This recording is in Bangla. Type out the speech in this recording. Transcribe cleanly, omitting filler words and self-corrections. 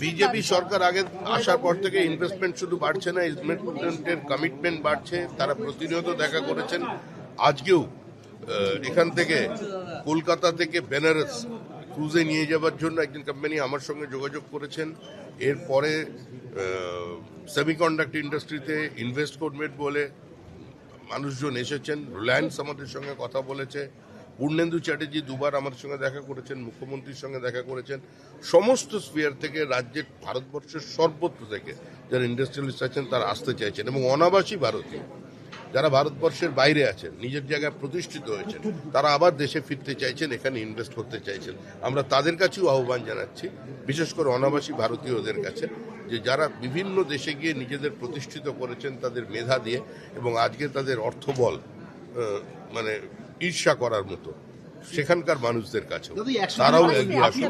বিজেপি সরকার আগে আসার পর থেকে ইনভেস্টমেন্ট শুধু বাড়ছে না, ইনভেস্টমেন্টের কমিটমেন্ট বাড়ছে। তারা প্রতিনিয়ত দেখা করেছেন। আজকেও এখান থেকে কলকাতা থেকে বেনারস ক্রুজে নিয়ে যাওয়ার জন্য একজন কোম্পানি আমার সঙ্গে যোগাযোগ করেছেন। এরপরে সেমিকন্ডাক্টর ইন্ডাস্ট্রিতে ইনভেস্ট করবেন বলে মানুষজন এসেছেন। রিলায়েন্স আমাদের সঙ্গে কথা বলেছে। পূর্ণেন্দু চ্যাটার্জি দুবার আমাদের সঙ্গে দেখা করেছেন, মুখ্যমন্ত্রীর সঙ্গে দেখা করেছেন। সমস্ত স্ফিয়ার থেকে, রাজ্যের, ভারতবর্ষের সর্বত্র থেকে যারা ইন্ডাস্ট্রিয়ালিস্ট আছেন তারা আসতে চাইছেন, এবং অনাবাসী ভারতীয় যারা ভারতবর্ষের বাইরে আছেন, নিজের জায়গায় প্রতিষ্ঠিত হয়েছেন, তারা আবার দেশে ফিরতে চাইছেন, এখানে ইনভেস্ট করতে চাইছেন। আমরা তাদের কাছেও আহ্বান জানাচ্ছি, বিশেষ করে অনাবাসী ভারতীয়দের কাছে, যে যারা বিভিন্ন দেশে গিয়ে নিজেদের প্রতিষ্ঠিত করেছেন তাদের মেধা দিয়ে, এবং আজকে তাদের অর্থবল মানে ঈর্ষা করার মতো সেখানকার মানুষদের কাছেও, তারাও এগিয়ে আসুন।